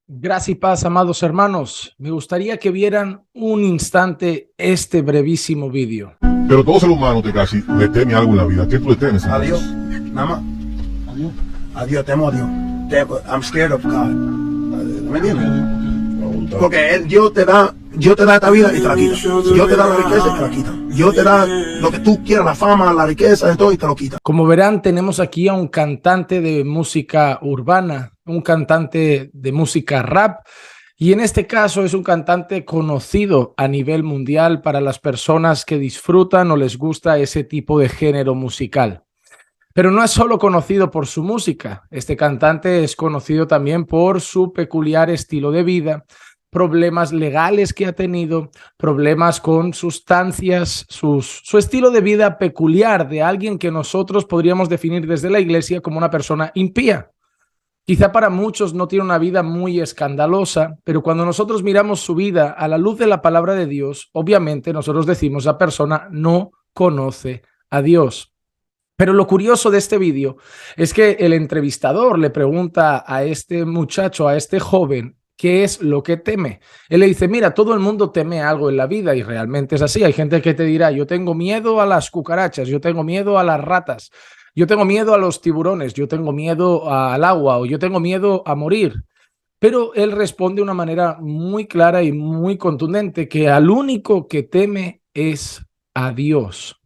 Gracia y paz, amados hermanos. Me gustaría que vieran un instante este brevísimo vídeo. Pero todo ser humano le teme algo en la vida. ¿Qué tú le temes? A Dios, nada más. A Dios, temo a Dios. I'm scared of God. ¿Me entiendes? Porque Dios te da esta vida y te la quita. Dios te da la riqueza y te la quita. Dios te da lo que tú quieras, la fama, la riqueza, de todo, y te lo quita. Como verán, tenemos aquí a un cantante de música urbana, un cantante de música rap, y en este caso es un cantante conocido a nivel mundial para las personas que disfrutan o les gusta ese tipo de género musical. Pero no es solo conocido por su música. Este cantante es conocido también por su peculiar estilo de vida, problemas legales que ha tenido, problemas con sustancias, su estilo de vida peculiar de alguien que nosotros podríamos definir desde la iglesia como una persona impía. Quizá para muchos no tiene una vida muy escandalosa, pero cuando nosotros miramos su vida a la luz de la palabra de Dios, obviamente nosotros decimos esa persona no conoce a Dios. Pero lo curioso de este vídeo es que el entrevistador le pregunta a este muchacho, a este joven, ¿qué es lo que teme? Él le dice, mira, todo el mundo teme algo en la vida y realmente es así. Hay gente que te dirá, yo tengo miedo a las cucarachas, yo tengo miedo a las ratas, yo tengo miedo a los tiburones, yo tengo miedo al agua o yo tengo miedo a morir. Pero él responde de una manera muy clara y muy contundente que al único que teme es a Dios.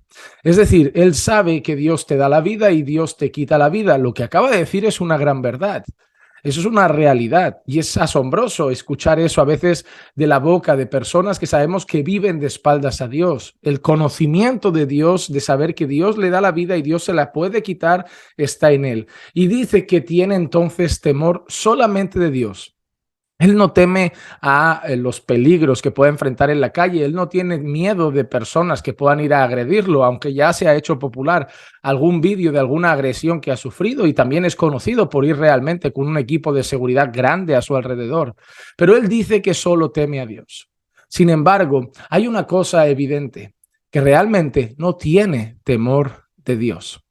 Es decir, él sabe que Dios te da la vida y Dios te quita la vida. Lo que acaba de decir es una gran verdad. Eso es una realidad y es asombroso escuchar eso a veces de la boca de personas que sabemos que viven de espaldas a Dios. El conocimiento de Dios, de saber que Dios le da la vida y Dios se la puede quitar, está en él. Y dice que tiene entonces temor solamente de Dios. Él no teme a los peligros que puede enfrentar en la calle. Él no tiene miedo de personas que puedan ir a agredirlo, aunque ya se ha hecho popular algún vídeo de alguna agresión que ha sufrido y también es conocido por ir realmente con un equipo de seguridad grande a su alrededor. Pero él dice que solo teme a Dios. Sin embargo, hay una cosa evidente, que realmente no tiene temor de Dios.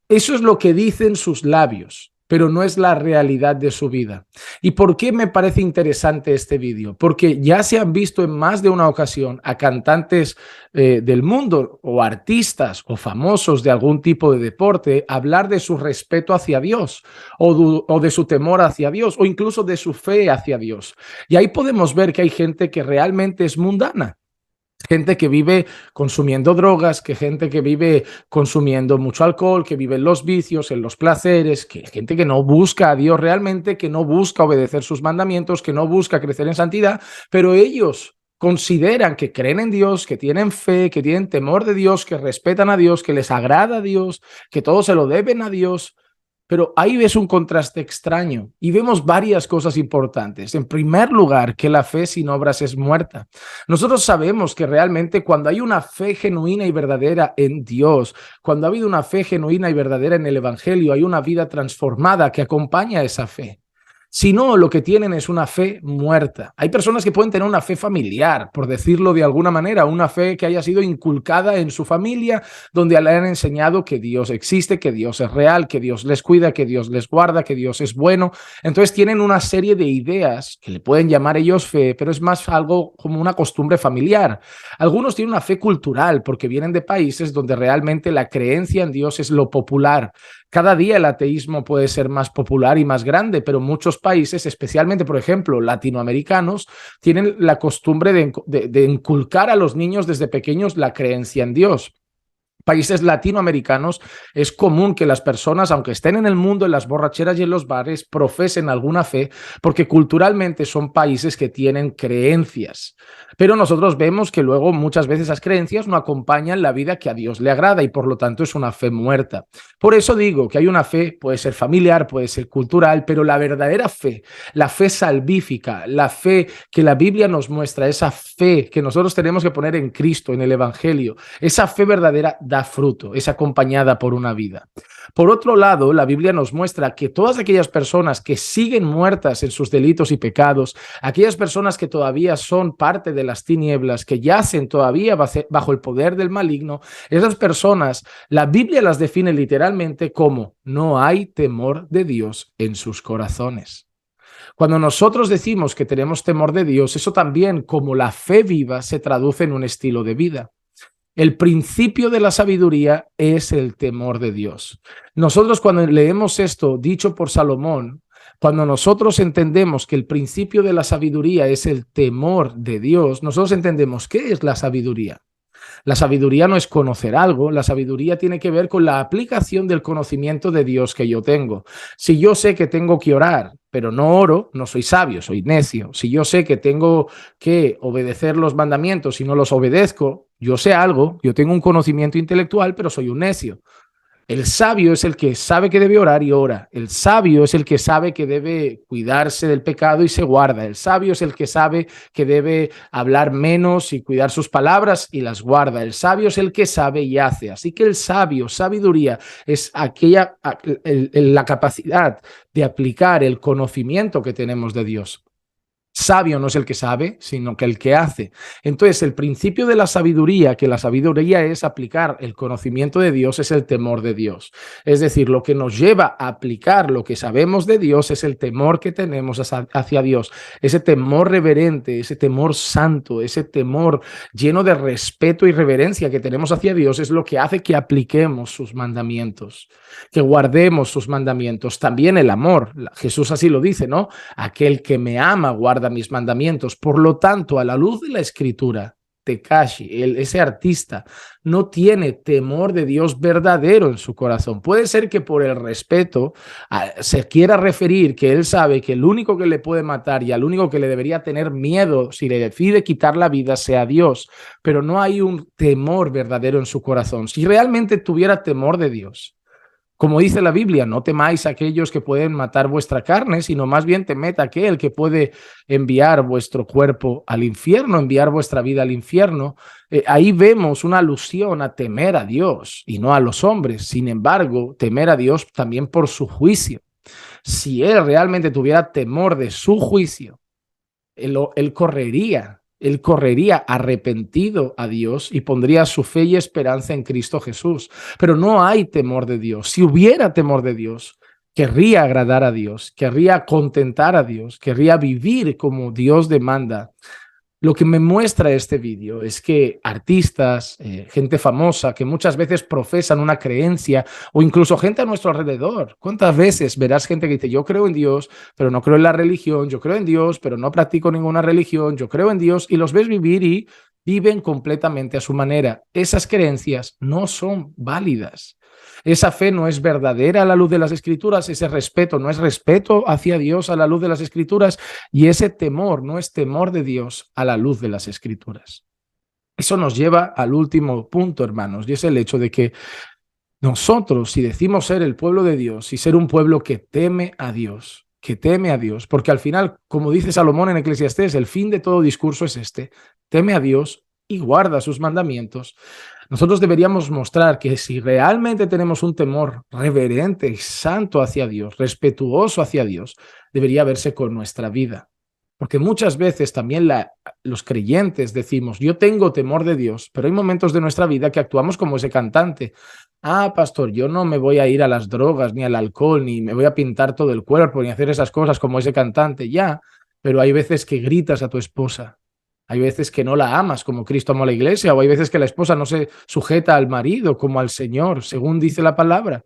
Eso es lo que dicen sus labios, pero no es la realidad de su vida. ¿Y por qué me parece interesante este vídeo? Porque ya se han visto en más de una ocasión a cantantes del mundo o artistas o famosos de algún tipo de deporte hablar de su respeto hacia Dios o de su temor hacia Dios o incluso de su fe hacia Dios. Y ahí podemos ver que hay gente que realmente es mundana. Gente que vive consumiendo drogas, gente que vive consumiendo mucho alcohol, que vive en los vicios, en los placeres, gente que no busca a Dios realmente, que no busca obedecer sus mandamientos, que no busca crecer en santidad, pero ellos consideran que creen en Dios, que tienen fe, que tienen temor de Dios, que respetan a Dios, que les agrada a Dios, que todo se lo deben a Dios. Pero ahí ves un contraste extraño y vemos varias cosas importantes. En primer lugar, que la fe sin obras es muerta. Nosotros sabemos que realmente cuando hay una fe genuina y verdadera en Dios, cuando ha habido una fe genuina y verdadera en el Evangelio, hay una vida transformada que acompaña a esa fe. Si no, lo que tienen es una fe muerta. Hay personas que pueden tener una fe familiar, por decirlo de alguna manera, una fe que haya sido inculcada en su familia, donde le han enseñado que Dios existe, que Dios es real, que Dios les cuida, que Dios les guarda, que Dios es bueno. Entonces tienen una serie de ideas que le pueden llamar ellos fe, pero es más algo como una costumbre familiar. Algunos tienen una fe cultural porque vienen de países donde realmente la creencia en Dios es lo popular. Cada día el ateísmo puede ser más popular y más grande, pero muchos países, especialmente, por ejemplo, latinoamericanos, tienen la costumbre de inculcar a los niños desde pequeños la creencia en Dios. Países latinoamericanos es común que las personas, aunque estén en el mundo, en las borracheras y en los bares, profesen alguna fe, porque culturalmente son países que tienen creencias. Pero nosotros vemos que luego muchas veces esas creencias no acompañan la vida que a Dios le agrada y por lo tanto es una fe muerta. Por eso digo que hay una fe, puede ser familiar, puede ser cultural, pero la verdadera fe, la fe salvífica, la fe que la Biblia nos muestra, esa fe que nosotros tenemos que poner en Cristo, en el Evangelio, esa fe verdadera da fruto, es acompañada por una vida. Por otro lado, la Biblia nos muestra que todas aquellas personas que siguen muertas en sus delitos y pecados, aquellas personas que todavía son parte de las tinieblas, que yacen todavía bajo el poder del maligno, esas personas, la Biblia las define literalmente como no hay temor de Dios en sus corazones. Cuando nosotros decimos que tenemos temor de Dios, eso también, como la fe viva, se traduce en un estilo de vida. El principio de la sabiduría es el temor de Dios. Nosotros cuando leemos esto dicho por Salomón, cuando nosotros entendemos que el principio de la sabiduría es el temor de Dios, nosotros entendemos qué es la sabiduría. La sabiduría no es conocer algo, la sabiduría tiene que ver con la aplicación del conocimiento de Dios que yo tengo. Si yo sé que tengo que orar, pero no oro, no soy sabio, soy necio. Si yo sé que tengo que obedecer los mandamientos y no los obedezco, yo sé algo, yo tengo un conocimiento intelectual, pero soy un necio. El sabio es el que sabe que debe orar y ora. El sabio es el que sabe que debe cuidarse del pecado y se guarda. El sabio es el que sabe que debe hablar menos y cuidar sus palabras y las guarda. El sabio es el que sabe y hace. Así que el sabio, sabiduría, es la capacidad de aplicar el conocimiento que tenemos de Dios. Sabio no es el que sabe, sino que el que hace. Entonces, el principio de la sabiduría, que la sabiduría es aplicar el conocimiento de Dios, es el temor de Dios. Es decir, lo que nos lleva a aplicar lo que sabemos de Dios es el temor que tenemos hacia Dios. Ese temor reverente, ese temor santo, ese temor lleno de respeto y reverencia que tenemos hacia Dios es lo que hace que apliquemos sus mandamientos, que guardemos sus mandamientos. También el amor. Jesús así lo dice, ¿no? Aquel que me ama guarda mis mandamientos. Por lo tanto, a la luz de la Escritura, Tekashi, ese artista, no tiene temor de Dios verdadero en su corazón. Puede ser que por el respeto se quiera referir que él sabe que el único que le puede matar y al único que le debería tener miedo si le decide quitar la vida sea Dios, pero no hay un temor verdadero en su corazón. Si realmente tuviera temor de Dios, como dice la Biblia, no temáis a aquellos que pueden matar vuestra carne, sino más bien temed a aquel que puede enviar vuestro cuerpo al infierno, enviar vuestra vida al infierno. Ahí vemos una alusión a temer a Dios y no a los hombres. Sin embargo, temer a Dios también por su juicio. Si él realmente tuviera temor de su juicio, él correría arrepentido a Dios y pondría su fe y esperanza en Cristo Jesús. Pero no hay temor de Dios. Si hubiera temor de Dios, querría agradar a Dios, querría contentar a Dios, querría vivir como Dios demanda. Lo que me muestra este vídeo es que artistas, gente famosa, que muchas veces profesan una creencia, o incluso gente a nuestro alrededor. ¿Cuántas veces verás gente que dice, yo creo en Dios, pero no creo en la religión, yo creo en Dios, pero no practico ninguna religión, yo creo en Dios, y los ves vivir y viven completamente a su manera? Esas creencias no son válidas. Esa fe no es verdadera a la luz de las Escrituras, ese respeto no es respeto hacia Dios a la luz de las Escrituras, y ese temor no es temor de Dios a la luz de las Escrituras. Eso nos lleva al último punto, hermanos, y es el hecho de que nosotros, si decimos ser el pueblo de Dios y ser un pueblo que teme a Dios, porque al final, como dice Salomón en Eclesiastés, el fin de todo discurso es este: teme a Dios y guarda sus mandamientos. Nosotros deberíamos mostrar que si realmente tenemos un temor reverente y santo hacia Dios, respetuoso hacia Dios, debería verse con nuestra vida. Porque muchas veces también los creyentes decimos, yo tengo temor de Dios, pero hay momentos de nuestra vida que actuamos como ese cantante. Pastor, yo no me voy a ir a las drogas, ni al alcohol, ni me voy a pintar todo el cuerpo, ni hacer esas cosas como ese cantante. Ya, pero hay veces que gritas a tu esposa. Hay veces que no la amas como Cristo amó a la iglesia, o hay veces que la esposa no se sujeta al marido como al Señor, según dice la palabra.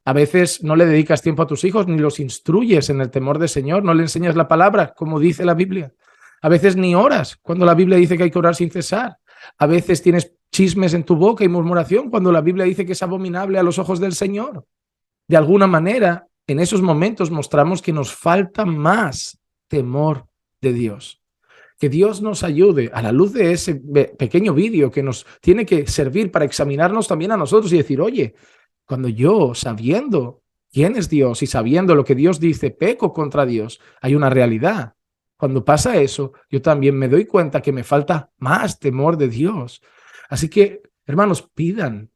A veces no le dedicas tiempo a tus hijos ni los instruyes en el temor del Señor, no le enseñas la palabra como dice la Biblia. A veces ni oras cuando la Biblia dice que hay que orar sin cesar. A veces tienes chismes en tu boca y murmuración cuando la Biblia dice que es abominable a los ojos del Señor. De alguna manera, en esos momentos mostramos que nos falta más temor de Dios. Que Dios nos ayude a la luz de ese pequeño vídeo que nos tiene que servir para examinarnos también a nosotros y decir, oye, cuando yo, sabiendo quién es Dios y sabiendo lo que Dios dice, peco contra Dios, hay una realidad. Cuando pasa eso, yo también me doy cuenta que me falta más temor de Dios. Así que, hermanos, pidan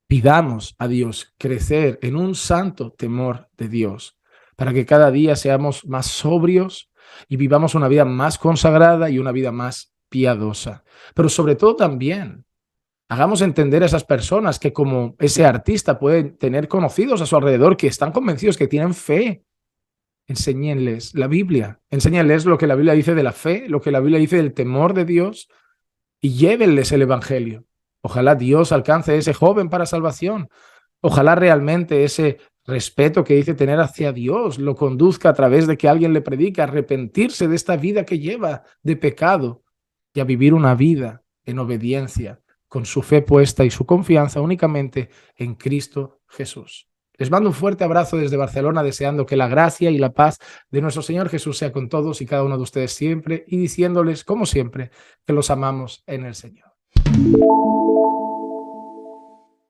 Pidamos a Dios crecer en un santo temor de Dios, para que cada día seamos más sobrios y vivamos una vida más consagrada y una vida más piadosa. Pero sobre todo también, hagamos entender a esas personas que, como ese artista, pueden tener conocidos a su alrededor que están convencidos, que tienen fe. Enséñenles la Biblia, enséñenles lo que la Biblia dice de la fe, lo que la Biblia dice del temor de Dios, y llévenles el evangelio. Ojalá Dios alcance a ese joven para salvación. Ojalá realmente ese respeto que dice tener hacia Dios lo conduzca a través de que alguien le predique a arrepentirse de esta vida que lleva de pecado y a vivir una vida en obediencia, con su fe puesta y su confianza únicamente en Cristo Jesús. Les mando un fuerte abrazo desde Barcelona, deseando que la gracia y la paz de nuestro Señor Jesús sea con todos y cada uno de ustedes siempre, y diciéndoles, como siempre, que los amamos en el Señor.